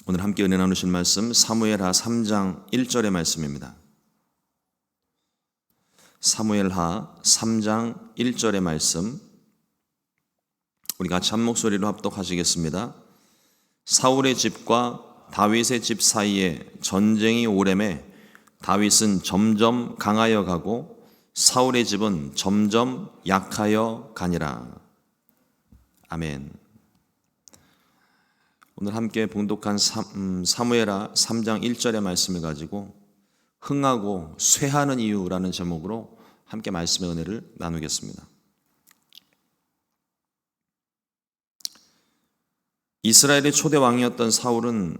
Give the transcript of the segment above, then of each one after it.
오늘 함께 은혜 나누실 말씀 사무엘하 3장 1절의 말씀입니다. 사무엘하 3장 1절의 말씀 우리 같이 한 목소리로 합독하시겠습니다. 사울의 집과 다윗의 집 사이에 전쟁이 오래매 다윗은 점점 강하여 가고 사울의 집은 점점 약하여 가니라. 아멘. 오늘 함께 봉독한 사무엘하 3장 1절의 말씀을 가지고 흥하고 쇠하는 이유라는 제목으로 함께 말씀의 은혜를 나누겠습니다. 이스라엘의 초대 왕이었던 사울은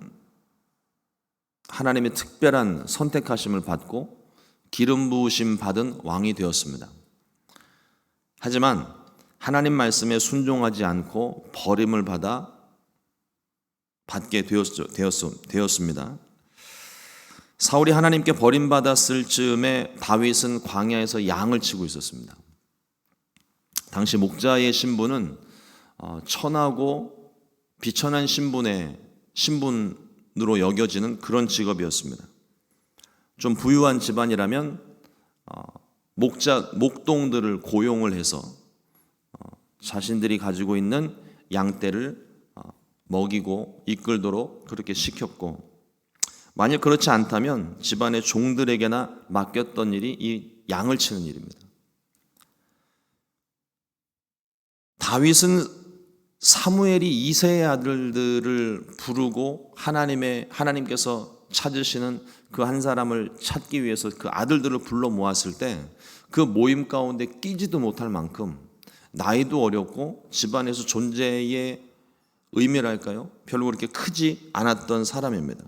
하나님의 특별한 선택하심을 받고 기름 부으심 받은 왕이 되었습니다. 하지만 하나님 말씀에 순종하지 않고 버림을 받게 되었습니다. 사울이 하나님께 버림받았을 즈음에 다윗은 광야에서 양을 치고 있었습니다. 당시 목자의 신분은 천하고 비천한 신분으로 여겨지는 그런 직업이었습니다. 좀 부유한 집안이라면 목동들을 고용을 해서 자신들이 가지고 있는 양떼를 먹이고 이끌도록 그렇게 시켰고, 만약 그렇지 않다면 집안의 종들에게나 맡겼던 일이 이 양을 치는 일입니다. 다윗은 사무엘이 이새의 아들들을 부르고 하나님께서 찾으시는 그 한 사람을 찾기 위해서 그 아들들을 불러 모았을 때 그 모임 가운데 끼지도 못할 만큼 나이도 어렸고 집안에서 존재의 의미랄까요? 별로 그렇게 크지 않았던 사람입니다.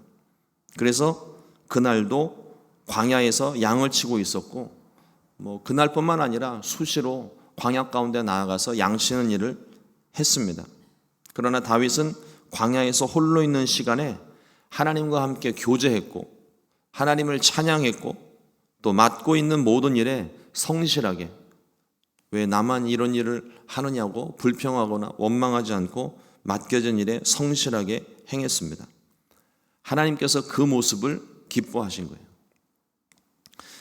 그래서 그날도 광야에서 양을 치고 있었고, 그날뿐만 아니라 수시로 광야 가운데 나아가서 양 치는 일을 했습니다. 그러나 다윗은 광야에서 홀로 있는 시간에 하나님과 함께 교제했고, 하나님을 찬양했고, 또 맡고 있는 모든 일에 성실하게, 왜 나만 이런 일을 하느냐고 불평하거나 원망하지 않고 맡겨진 일에 성실하게 행했습니다. 하나님께서 그 모습을 기뻐하신 거예요.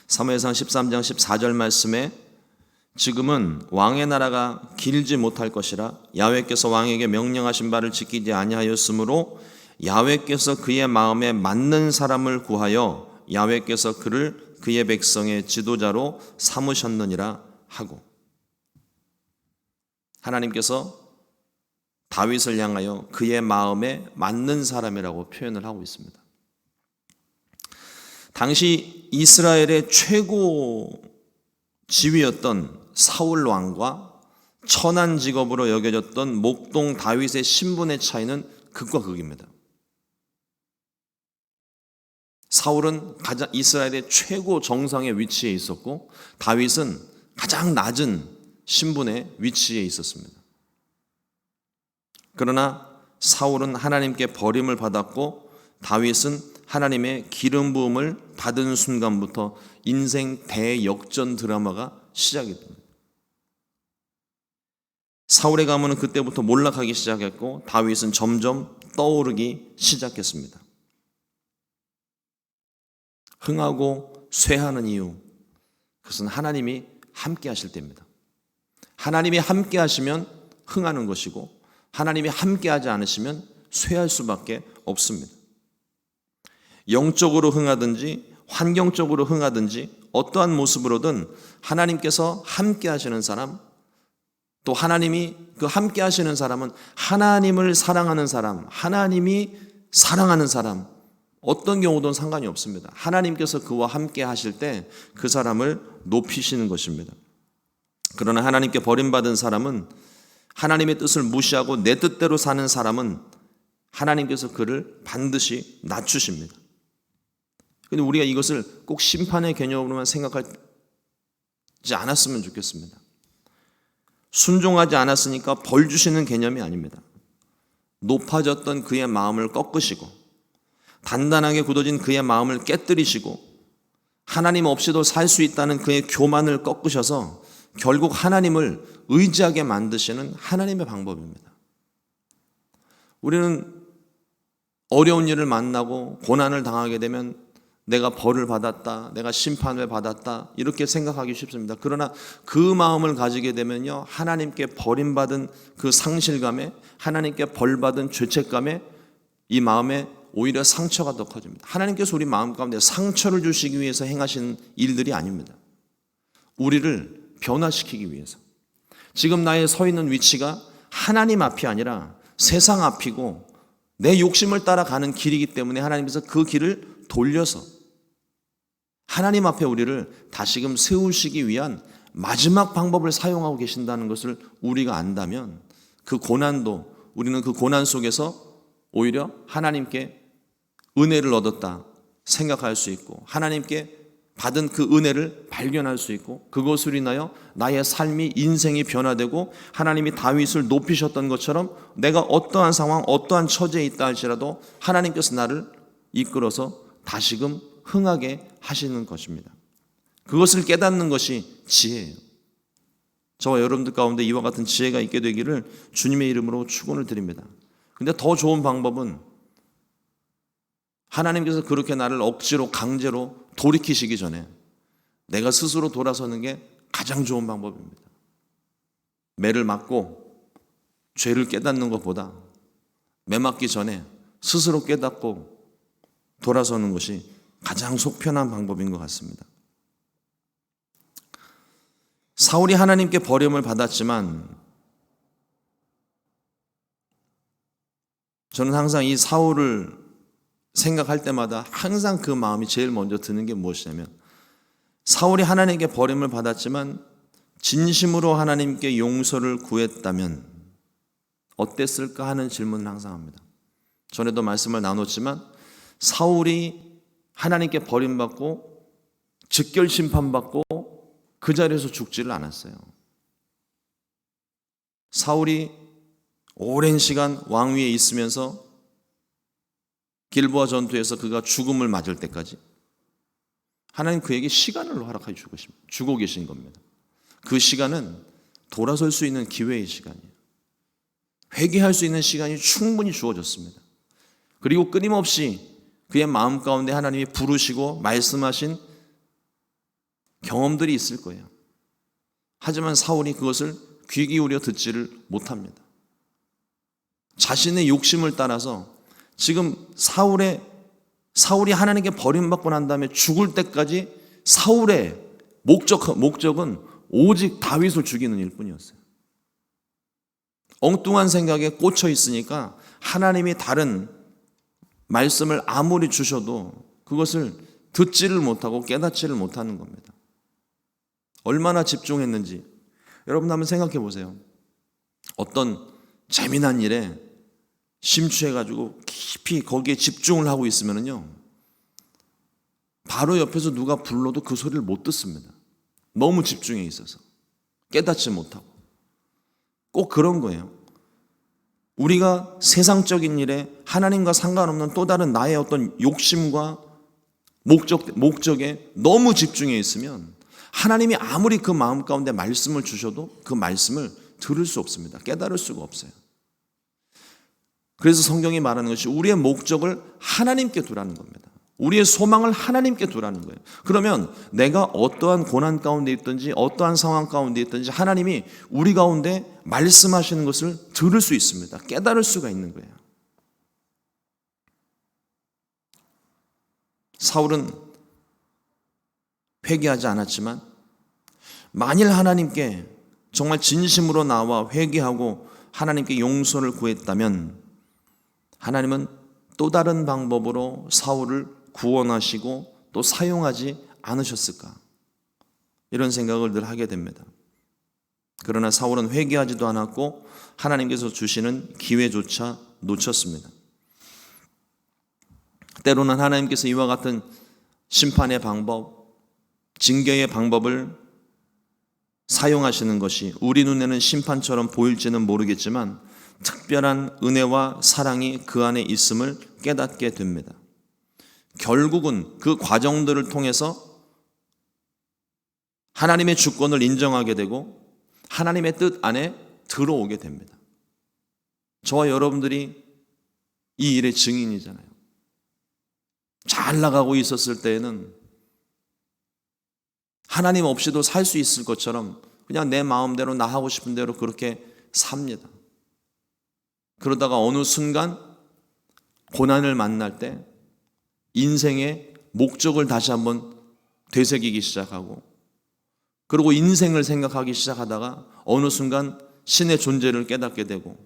사무엘상 13장 14절 말씀에 지금은 왕의 나라가 길지 못할 것이라 야훼께서 왕에게 명령하신 바를 지키지 아니하였으므로 야훼께서 그의 마음에 맞는 사람을 구하여 야훼께서 그를 그의 백성의 지도자로 삼으셨느니라 하고, 하나님께서 다윗을 향하여 그의 마음에 맞는 사람이라고 표현을 하고 있습니다. 당시 이스라엘의 최고 지위였던 사울 왕과 천한 직업으로 여겨졌던 목동 다윗의 신분의 차이는 극과 극입니다. 사울은 가장 이스라엘의 최고 정상의 위치에 있었고 다윗은 가장 낮은 신분의 위치에 있었습니다. 그러나 사울은 하나님께 버림을 받았고 다윗은 하나님의 기름 부음을 받은 순간부터 인생 대역전 드라마가 시작이 됩니다. 사울의 가문은 그때부터 몰락하기 시작했고 다윗은 점점 떠오르기 시작했습니다. 흥하고 쇠하는 이유, 그것은 하나님이 함께 하실 때입니다. 하나님이 함께 하시면 흥하는 것이고 하나님이 함께하지 않으시면 쇠할 수밖에 없습니다. 영적으로 흥하든지 환경적으로 흥하든지 어떠한 모습으로든 하나님께서 함께하시는 사람, 또 하나님이 그 함께하시는 사람은 하나님을 사랑하는 사람, 하나님이 사랑하는 사람, 어떤 경우든 상관이 없습니다. 하나님께서 그와 함께하실 때 그 사람을 높이시는 것입니다. 그러나 하나님께 버림받은 사람은, 하나님의 뜻을 무시하고 내 뜻대로 사는 사람은 하나님께서 그를 반드시 낮추십니다. 그런데 우리가 이것을 꼭 심판의 개념으로만 생각하지 않았으면 좋겠습니다. 순종하지 않았으니까 벌 주시는 개념이 아닙니다. 높아졌던 그의 마음을 꺾으시고 단단하게 굳어진 그의 마음을 깨뜨리시고 하나님 없이도 살 수 있다는 그의 교만을 꺾으셔서 결국 하나님을 의지하게 만드시는 하나님의 방법입니다. 우리는 어려운 일을 만나고 고난을 당하게 되면 내가 벌을 받았다, 내가 심판을 받았다 이렇게 생각하기 쉽습니다. 그러나 그 마음을 가지게 되면요, 하나님께 버림받은 그 상실감에, 하나님께 벌받은 죄책감에 이 마음에 오히려 상처가 더 커집니다. 하나님께서 우리 마음 가운데 상처를 주시기 위해서 행하신 일들이 아닙니다. 우리를 변화시키기 위해서. 지금 나의 서 있는 위치가 하나님 앞이 아니라 세상 앞이고 내 욕심을 따라가는 길이기 때문에 하나님께서 그 길을 돌려서 하나님 앞에 우리를 다시금 세우시기 위한 마지막 방법을 사용하고 계신다는 것을 우리가 안다면 그 고난도, 우리는 그 고난 속에서 오히려 하나님께 은혜를 얻었다 생각할 수 있고 하나님께 받은 그 은혜를 발견할 수 있고 그것으로 인하여 나의 삶이, 인생이 변화되고 하나님이 다윗을 높이셨던 것처럼 내가 어떠한 상황, 어떠한 처지에 있다 할지라도 하나님께서 나를 이끌어서 다시금 흥하게 하시는 것입니다. 그것을 깨닫는 것이 지혜예요. 저와 여러분들 가운데 이와 같은 지혜가 있게 되기를 주님의 이름으로 축원을 드립니다. 근데 더 좋은 방법은 하나님께서 그렇게 나를 억지로 강제로 돌이키시기 전에 내가 스스로 돌아서는 게 가장 좋은 방법입니다. 매를 맞고 죄를 깨닫는 것보다 매 맞기 전에 스스로 깨닫고 돌아서는 것이 가장 속편한 방법인 것 같습니다. 사울이 하나님께 버림을 받았지만 저는 항상 이 사울을 생각할 때마다 항상 그 마음이 제일 먼저 드는 게 무엇이냐면 사울이 하나님께 버림을 받았지만 진심으로 하나님께 용서를 구했다면 어땠을까 하는 질문을 항상 합니다. 전에도 말씀을 나눴지만 사울이 하나님께 버림받고 즉결 심판받고 그 자리에서 죽지를 않았어요. 사울이 오랜 시간 왕위에 있으면서 길보아 전투에서 그가 죽음을 맞을 때까지 하나님 그에게 시간을 허락해 주고 계신 겁니다. 그 시간은 돌아설 수 있는 기회의 시간이에요. 회개할 수 있는 시간이 충분히 주어졌습니다. 그리고 끊임없이 그의 마음 가운데 하나님이 부르시고 말씀하신 경험들이 있을 거예요. 하지만 사울이 그것을 귀 기울여 듣지를 못합니다. 자신의 욕심을 따라서 지금 사울이 하나님께 버림받고 난 다음에 죽을 때까지 사울의 목적은 오직 다윗을 죽이는 일뿐이었어요. 엉뚱한 생각에 꽂혀 있으니까 하나님이 다른 말씀을 아무리 주셔도 그것을 듣지를 못하고 깨닫지를 못하는 겁니다. 얼마나 집중했는지 여러분 한번 생각해 보세요. 어떤 재미난 일에 심취해가지고 깊이 거기에 집중을 하고 있으면요 바로 옆에서 누가 불러도 그 소리를 못 듣습니다. 너무 집중해 있어서 깨닫지 못하고. 꼭 그런 거예요. 우리가 세상적인 일에 하나님과 상관없는 또 다른 나의 어떤 욕심과 목적에 너무 집중해 있으면 하나님이 아무리 그 마음 가운데 말씀을 주셔도 그 말씀을 들을 수 없습니다. 깨달을 수가 없어요. 그래서 성경이 말하는 것이 우리의 목적을 하나님께 두라는 겁니다. 우리의 소망을 하나님께 두라는 거예요. 그러면 내가 어떠한 고난 가운데 있든지 어떠한 상황 가운데 있든지 하나님이 우리 가운데 말씀하시는 것을 들을 수 있습니다. 깨달을 수가 있는 거예요. 사울은 회개하지 않았지만 만일 하나님께 정말 진심으로 나와 회개하고 하나님께 용서를 구했다면 하나님은 또 다른 방법으로 사울을 구원하시고 또 사용하지 않으셨을까? 이런 생각을 늘 하게 됩니다. 그러나 사울은 회개하지도 않았고 하나님께서 주시는 기회조차 놓쳤습니다. 때로는 하나님께서 이와 같은 심판의 방법, 징계의 방법을 사용하시는 것이 우리 눈에는 심판처럼 보일지는 모르겠지만 특별한 은혜와 사랑이 그 안에 있음을 깨닫게 됩니다. 결국은 그 과정들을 통해서 하나님의 주권을 인정하게 되고 하나님의 뜻 안에 들어오게 됩니다. 저와 여러분들이 이 일의 증인이잖아요. 잘 나가고 있었을 때에는 하나님 없이도 살 수 있을 것처럼 그냥 내 마음대로 나 하고 싶은 대로 그렇게 삽니다. 그러다가 어느 순간 고난을 만날 때 인생의 목적을 다시 한번 되새기기 시작하고, 그리고 인생을 생각하기 시작하다가 어느 순간 신의 존재를 깨닫게 되고,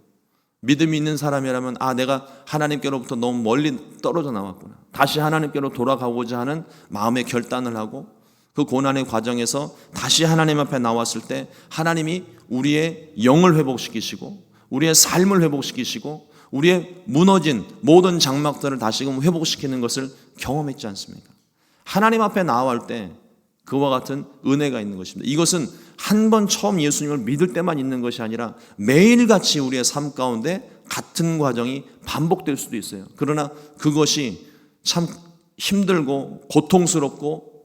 믿음이 있는 사람이라면 내가 하나님께로부터 너무 멀리 떨어져 나왔구나, 다시 하나님께로 돌아가고자 하는 마음의 결단을 하고, 그 고난의 과정에서 다시 하나님 앞에 나왔을 때 하나님이 우리의 영을 회복시키시고 우리의 삶을 회복시키시고 우리의 무너진 모든 장막들을 다시금 회복시키는 것을 경험했지 않습니까? 하나님 앞에 나아갈 때 그와 같은 은혜가 있는 것입니다. 이것은 한 번 처음 예수님을 믿을 때만 있는 것이 아니라 매일같이 우리의 삶 가운데 같은 과정이 반복될 수도 있어요. 그러나 그것이 참 힘들고 고통스럽고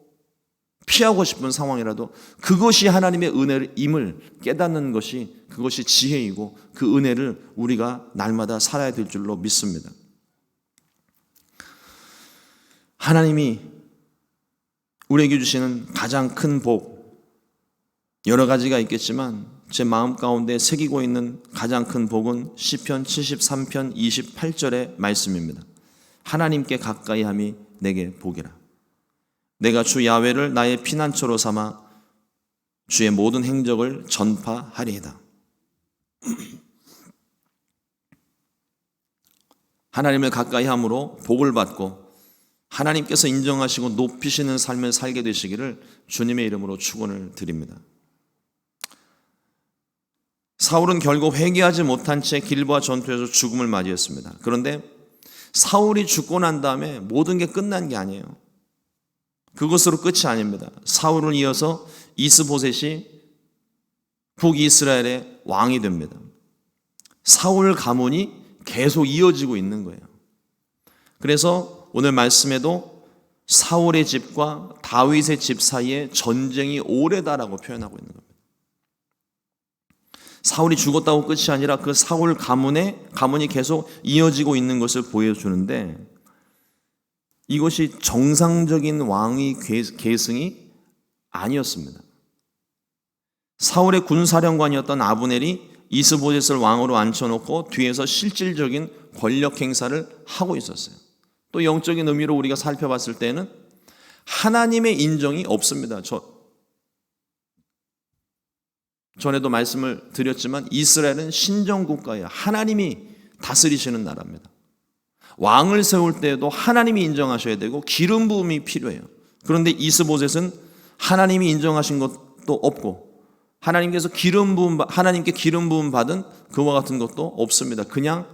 피하고 싶은 상황이라도 그것이 하나님의 은혜임을 깨닫는 것이, 그것이 지혜이고 그 은혜를 우리가 날마다 살아야 될 줄로 믿습니다. 하나님이 우리에게 주시는 가장 큰 복, 여러 가지가 있겠지만 제 마음 가운데 새기고 있는 가장 큰 복은 시편 73편 28절의 말씀입니다. 하나님께 가까이 함이 내게 복이라. 내가 주 야훼를 나의 피난처로 삼아 주의 모든 행적을 전파하리이다. 하나님을 가까이 함으로 복을 받고 하나님께서 인정하시고 높이시는 삶을 살게 되시기를 주님의 이름으로 축원을 드립니다. 사울은 결국 회개하지 못한 채 길보아 전투에서 죽음을 맞이했습니다. 그런데 사울이 죽고 난 다음에 모든 게 끝난 게 아니에요. 그것으로 끝이 아닙니다. 사울을 이어서 이스보셋이 북이스라엘의 왕이 됩니다. 사울 가문이 계속 이어지고 있는 거예요. 그래서 오늘 말씀에도 사울의 집과 다윗의 집 사이에 전쟁이 오래다라고 표현하고 있는 겁니다. 사울이 죽었다고 끝이 아니라 그 사울 가문이 계속 이어지고 있는 것을 보여주는데, 이것이 정상적인 왕의 계승이 아니었습니다. 사울의 군사령관이었던 아브넬이 이스보셋을 왕으로 앉혀놓고 뒤에서 실질적인 권력 행사를 하고 있었어요. 또 영적인 의미로 우리가 살펴봤을 때는 하나님의 인정이 없습니다. 전에도 말씀을 드렸지만 이스라엘은 신정국가예요. 하나님이 다스리시는 나라입니다. 왕을 세울 때에도 하나님이 인정하셔야 되고 기름 부음이 필요해요. 그런데 이스보셋은 하나님이 인정하신 것도 없고 하나님께 기름 부음 받은 그와 같은 것도 없습니다. 그냥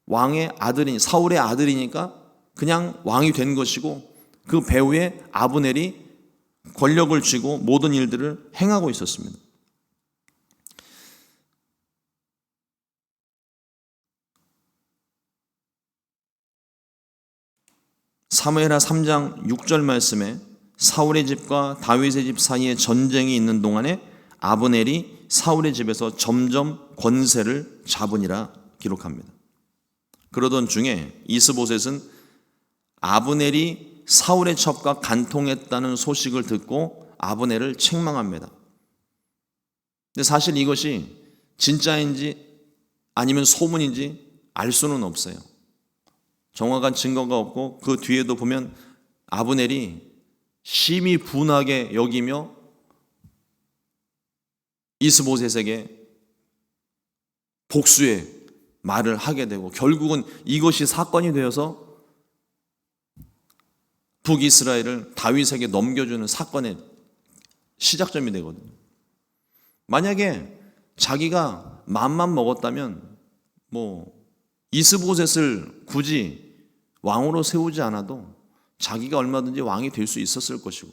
왕의 아들이니 사울의 아들이니까 그냥 왕이 된 것이고, 그 배후에 아브넬이 권력을 쥐고 모든 일들을 행하고 있었습니다. 사무엘하 3장 6절 말씀에 사울의 집과 다윗의 집 사이에 전쟁이 있는 동안에 아브넬이 사울의 집에서 점점 권세를 잡으니라 기록합니다. 그러던 중에 이스보셋은 아브넬이 사울의 첩과 간통했다는 소식을 듣고 아브넬을 책망합니다. 근데 사실 이것이 진짜인지 아니면 소문인지 알 수는 없어요. 정확한 증거가 없고, 그 뒤에도 보면 아브넬이 심히 분하게 여기며 이스보셋에게 복수의 말을 하게 되고, 결국은 이것이 사건이 되어서 북이스라엘을 다윗에게 넘겨주는 사건의 시작점이 되거든요. 만약에 자기가 맘만 먹었다면 이스보셋을 굳이 왕으로 세우지 않아도 자기가 얼마든지 왕이 될 수 있었을 것이고,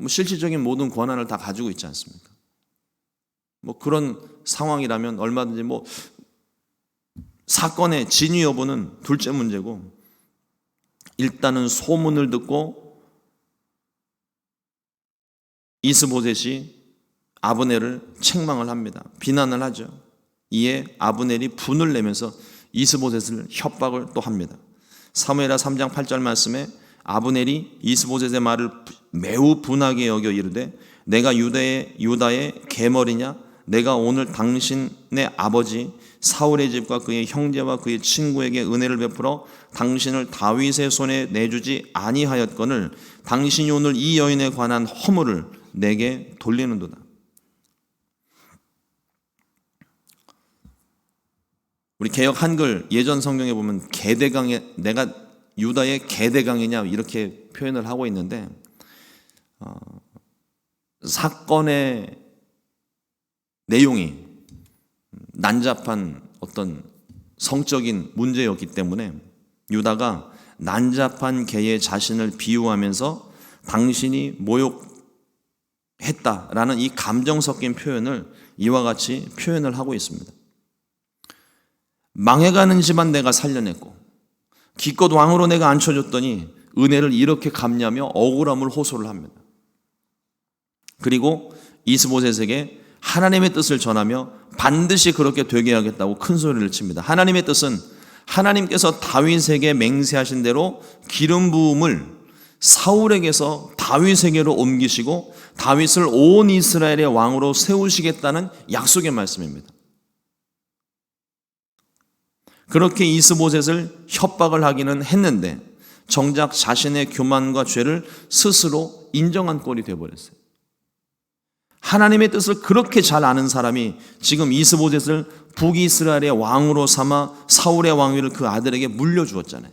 실질적인 모든 권한을 다 가지고 있지 않습니까? 그런 상황이라면 얼마든지 사건의 진위 여부는 둘째 문제고, 일단은 소문을 듣고 이스보셋이 아브넬을 책망을 합니다. 비난을 하죠. 이에 아브넬이 분을 내면서 이스보셋을 협박을 또 합니다. 사무엘하 3장 8절 말씀에 아브넬이 이스보셋의 말을 매우 분하게 여겨 이르되 내가 유다의 계머리냐? 내가 오늘 당신의 아버지 사울의 집과 그의 형제와 그의 친구에게 은혜를 베풀어 당신을 다윗의 손에 내주지 아니하였거늘 당신이 오늘 이 여인에 관한 허물을 내게 돌리는도다. 우리 개역 한글 예전 성경에 보면 게대강에 내가 유다의 게대강이냐 이렇게 표현을 하고 있는데 사건의 내용이 난잡한 어떤 성적인 문제였기 때문에 유다가 난잡한 개의 자신을 비유하면서 당신이 모욕했다라는 이 감정 섞인 표현을 이와 같이 표현을 하고 있습니다. 망해가는 집안 내가 살려냈고 기껏 왕으로 내가 앉혀줬더니 은혜를 이렇게 갚냐며 억울함을 호소를 합니다. 그리고 이스보셋에게 하나님의 뜻을 전하며 반드시 그렇게 되게 하겠다고 큰 소리를 칩니다. 하나님의 뜻은 하나님께서 다윗에게 맹세하신 대로 기름 부음을 사울에게서 다윗에게로 옮기시고 다윗을 온 이스라엘의 왕으로 세우시겠다는 약속의 말씀입니다. 그렇게 이스보셋을 협박을 하기는 했는데 정작 자신의 교만과 죄를 스스로 인정한 꼴이 되어버렸어요. 하나님의 뜻을 그렇게 잘 아는 사람이 지금 이스보셋을 북이스라엘의 왕으로 삼아 사울의 왕위를 그 아들에게 물려주었잖아요.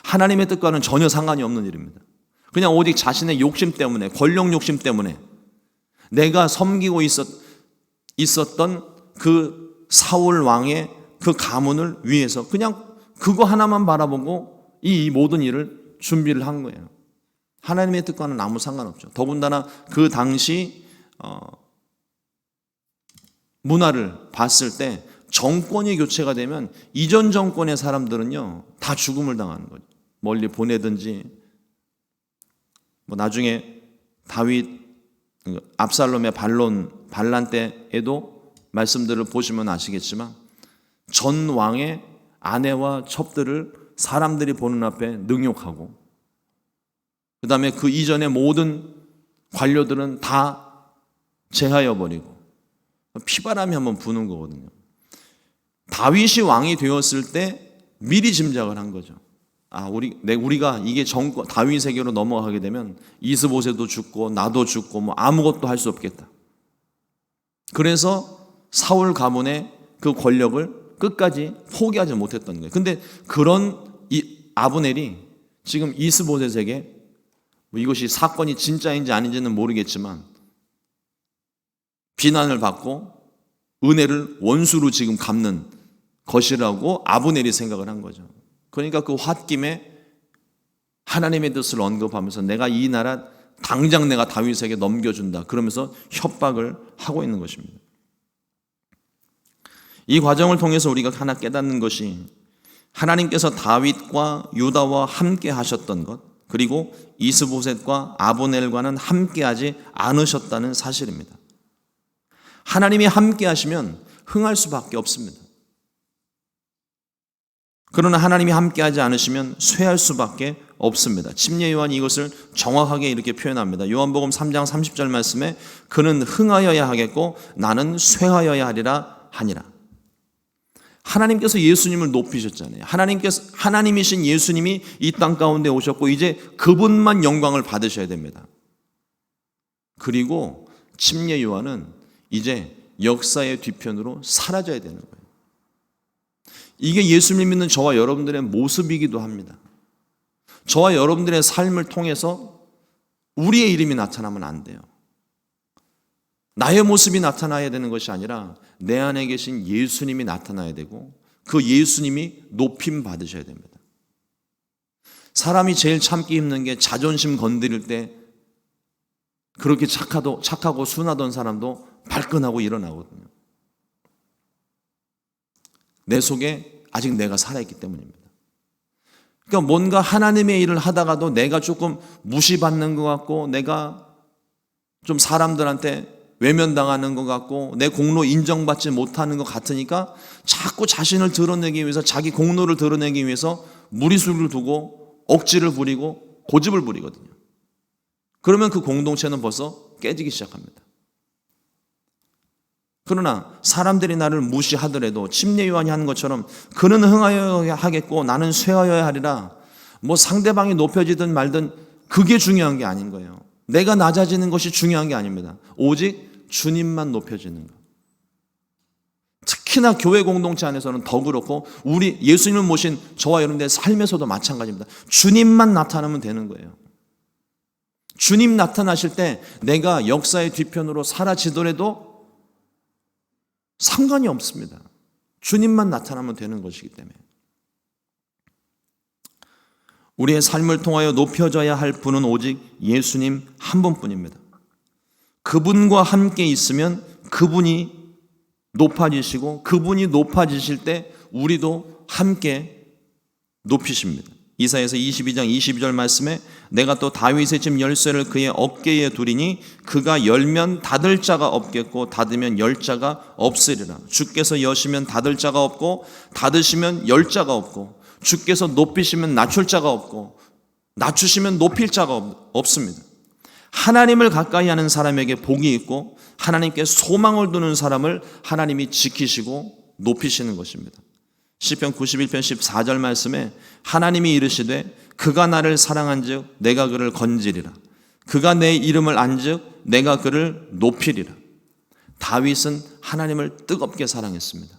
하나님의 뜻과는 전혀 상관이 없는 일입니다. 그냥 오직 자신의 욕심 때문에, 권력 욕심 때문에 내가 섬기고 있었던 그 사울 왕의 그 가문을 위해서 그냥 그거 하나만 바라보고 이 모든 일을 준비를 한 거예요. 하나님의 뜻과는 아무 상관없죠. 더군다나 그 당시 문화를 봤을 때 정권이 교체가 되면 이전 정권의 사람들은요 다 죽음을 당하는 거죠. 멀리 보내든지 나중에 다윗 압살롬의 반란 때에도 말씀들을 보시면 아시겠지만 전 왕의 아내와 첩들을 사람들이 보는 앞에 능욕하고 그 다음에 그 이전의 모든 관료들은 다 제하여버리고 피바람이 한번 부는 거거든요. 다윗이 왕이 되었을 때 미리 짐작을 한 거죠. 우리가 이게 다윗에게로 넘어가게 되면 이스보셋도 죽고 나도 죽고 아무것도 할 수 없겠다. 그래서 사울 가문의 그 권력을 끝까지 포기하지 못했던 거예요. 근데 그런 이 아브넬이 지금 이스보셋에게 이것이 사건이 진짜인지 아닌지는 모르겠지만 비난을 받고 은혜를 원수로 지금 갚는 것이라고 아브넬이 생각을 한 거죠. 그러니까 그 홧김에 하나님의 뜻을 언급하면서 내가 이 나라 당장 내가 다윗에게 넘겨준다 그러면서 협박을 하고 있는 것입니다. 이 과정을 통해서 우리가 하나 깨닫는 것이 하나님께서 다윗과 유다와 함께 하셨던 것 그리고 이스보셋과 아브넬과는 함께하지 않으셨다는 사실입니다. 하나님이 함께 하시면 흥할 수밖에 없습니다. 그러나 하나님이 함께하지 않으시면 쇠할 수밖에 없습니다. 침례 요한이 이것을 정확하게 이렇게 표현합니다. 요한복음 3장 30절 말씀에 그는 흥하여야 하겠고 나는 쇠하여야 하리라 하니라. 하나님께서 예수님을 높이셨잖아요. 하나님이신 예수님이 이 땅 가운데 오셨고 이제 그분만 영광을 받으셔야 됩니다. 그리고 침례 요한은 이제 역사의 뒤편으로 사라져야 되는 거예요. 이게 예수님 믿는 저와 여러분들의 모습이기도 합니다. 저와 여러분들의 삶을 통해서 우리의 이름이 나타나면 안 돼요. 나의 모습이 나타나야 되는 것이 아니라 내 안에 계신 예수님이 나타나야 되고 그 예수님이 높임 받으셔야 됩니다. 사람이 제일 참기 힘든 게 자존심 건드릴 때 그렇게 착하고 순하던 사람도 발끈하고 일어나거든요. 내 속에 아직 내가 살아있기 때문입니다. 그러니까 뭔가 하나님의 일을 하다가도 내가 조금 무시받는 것 같고 내가 좀 사람들한테 외면당하는 것 같고 내 공로 인정받지 못하는 것 같으니까 자꾸 자신을 드러내기 위해서 자기 공로를 드러내기 위해서 무리수를 두고 억지를 부리고 고집을 부리거든요. 그러면 그 공동체는 벌써 깨지기 시작합니다. 그러나 사람들이 나를 무시하더라도 침례 요한이 하는 것처럼 그는 흥하여야 하겠고 나는 쇠하여야 하리라, 뭐 상대방이 높여지든 말든 그게 중요한 게 아닌 거예요. 내가 낮아지는 것이 중요한 게 아닙니다. 오직 주님만 높여지는 것. 특히나 교회 공동체 안에서는 더 그렇고 우리 예수님을 모신 저와 여러분들의 삶에서도 마찬가지입니다. 주님만 나타나면 되는 거예요. 주님 나타나실 때 내가 역사의 뒤편으로 사라지더라도 상관이 없습니다. 주님만 나타나면 되는 것이기 때문에. 우리의 삶을 통하여 높여져야 할 분은 오직 예수님 한 분뿐입니다. 그분과 함께 있으면 그분이 높아지시고 그분이 높아지실 때 우리도 함께 높이십니다. 이사야서 22장 22절 말씀에 내가 또 다윗의 집 열쇠를 그의 어깨에 두리니 그가 열면 닫을 자가 없겠고 닫으면 열 자가 없으리라. 주께서 여시면 닫을 자가 없고 닫으시면 열 자가 없고 주께서 높이시면 낮출 자가 없고 낮추시면 높일 자가 없습니다. 하나님을 가까이 하는 사람에게 복이 있고 하나님께 소망을 두는 사람을 하나님이 지키시고 높이시는 것입니다. 시편 91편 14절 말씀에 하나님이 이르시되 그가 나를 사랑한즉 내가 그를 건지리라. 그가 내 이름을 안즉 내가 그를 높이리라. 다윗은 하나님을 뜨겁게 사랑했습니다.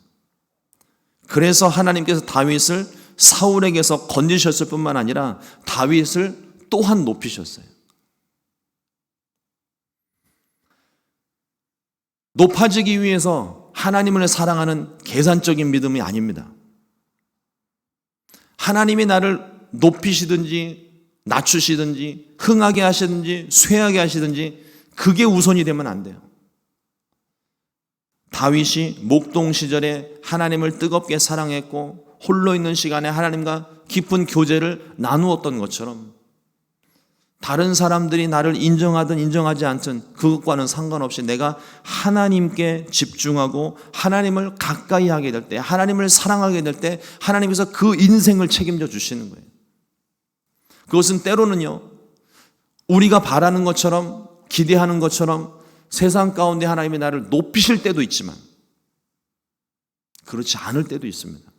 그래서 하나님께서 다윗을 사울에게서 건지셨을 뿐만 아니라 다윗을 또한 높이셨어요. 높아지기 위해서 하나님을 사랑하는 계산적인 믿음이 아닙니다. 하나님이 나를 높이시든지 낮추시든지 흥하게 하시든지 쇠하게 하시든지 그게 우선이 되면 안 돼요. 다윗이 목동 시절에 하나님을 뜨겁게 사랑했고 홀로 있는 시간에 하나님과 깊은 교제를 나누었던 것처럼 다른 사람들이 나를 인정하든 인정하지 않든 그것과는 상관없이 내가 하나님께 집중하고 하나님을 가까이 하게 될 때, 하나님을 사랑하게 될 때 하나님께서 그 인생을 책임져 주시는 거예요. 그것은 때로는요, 우리가 바라는 것처럼 기대하는 것처럼 세상 가운데 하나님이 나를 높이실 때도 있지만 그렇지 않을 때도 있습니다.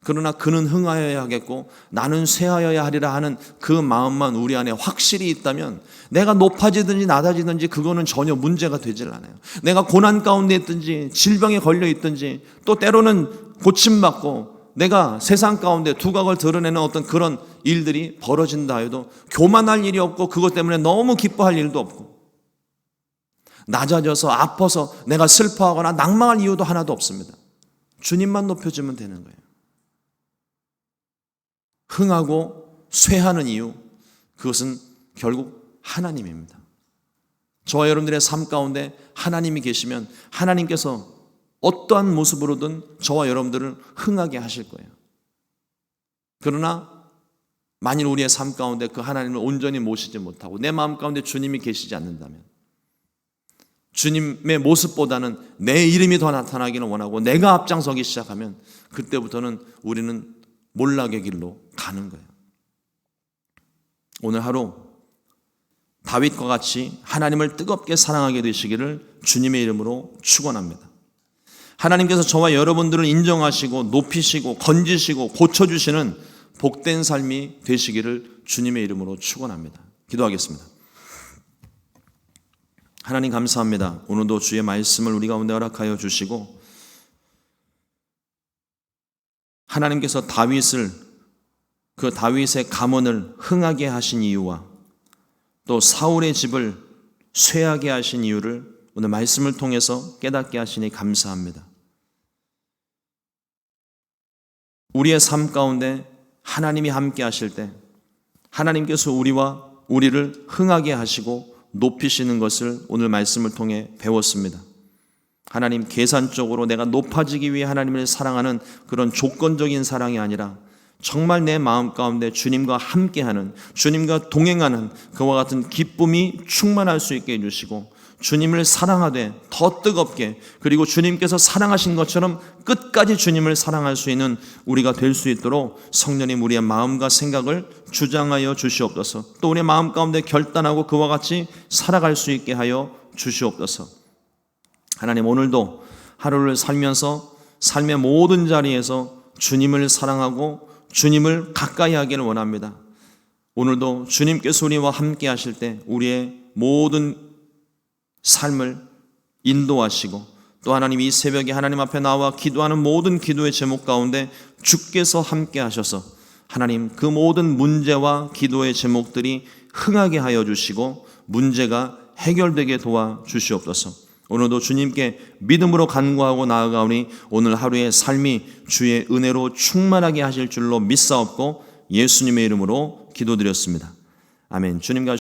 그러나 그는 흥하여야 하겠고 나는 쇠하여야 하리라 하는 그 마음만 우리 안에 확실히 있다면 내가 높아지든지 낮아지든지 그거는 전혀 문제가 되질 않아요. 내가 고난 가운데 있든지 질병에 걸려 있든지 또 때로는 고침받고 내가 세상 가운데 두각을 드러내는 어떤 그런 일들이 벌어진다 해도 교만할 일이 없고 그것 때문에 너무 기뻐할 일도 없고 낮아져서 아파서 내가 슬퍼하거나 낭망할 이유도 하나도 없습니다. 주님만 높여주면 되는 거예요. 흥하고 쇠하는 이유, 그것은 결국 하나님입니다. 저와 여러분들의 삶 가운데 하나님이 계시면 하나님께서 어떠한 모습으로든 저와 여러분들을 흥하게 하실 거예요. 그러나 만일 우리의 삶 가운데 그 하나님을 온전히 모시지 못하고 내 마음 가운데 주님이 계시지 않는다면 주님의 모습보다는 내 이름이 더 나타나기를 원하고 내가 앞장서기 시작하면 그때부터는 우리는 몰락의 길로 가는 거예요. 오늘 하루 다윗과 같이 하나님을 뜨겁게 사랑하게 되시기를 주님의 이름으로 축원합니다. 하나님께서 저와 여러분들을 인정하시고 높이시고 건지시고 고쳐주시는 복된 삶이 되시기를 주님의 이름으로 축원합니다. 기도하겠습니다. 하나님 감사합니다. 오늘도 주의 말씀을 우리 가운데 허락하여 주시고 하나님께서 그 다윗의 가문을 흥하게 하신 이유와 또 사울의 집을 쇠하게 하신 이유를 오늘 말씀을 통해서 깨닫게 하시니 감사합니다. 우리의 삶 가운데 하나님이 함께 하실 때 하나님께서 우리를 흥하게 하시고 높이시는 것을 오늘 말씀을 통해 배웠습니다. 하나님, 계산적으로 내가 높아지기 위해 하나님을 사랑하는 그런 조건적인 사랑이 아니라 정말 내 마음 가운데 주님과 함께하는, 주님과 동행하는 그와 같은 기쁨이 충만할 수 있게 해주시고 주님을 사랑하되 더 뜨겁게, 그리고 주님께서 사랑하신 것처럼 끝까지 끝까지 주님을 사랑할 수 있는 우리가 될 수 있도록 성령님 우리의 마음과 생각을 주장하여 주시옵소서. 또 우리의 마음 가운데 결단하고 그와 같이 살아갈 수 있게 하여 주시옵소서. 하나님, 오늘도 하루를 살면서 삶의 모든 자리에서 주님을 사랑하고 주님을 가까이 하기를 원합니다. 오늘도 주님께서 우리와 함께 하실 때 우리의 모든 삶을 인도하시고, 또 하나님 이 새벽에 하나님 앞에 나와 기도하는 모든 기도의 제목 가운데 주께서 함께 하셔서 하나님 그 모든 문제와 기도의 제목들이 흥하게 하여 주시고 문제가 해결되게 도와 주시옵소서. 오늘도 주님께 믿음으로 간구하고 나아가오니 오늘 하루의 삶이 주의 은혜로 충만하게 하실 줄로 믿사옵고 예수님의 이름으로 기도드렸습니다. 아멘. 주님과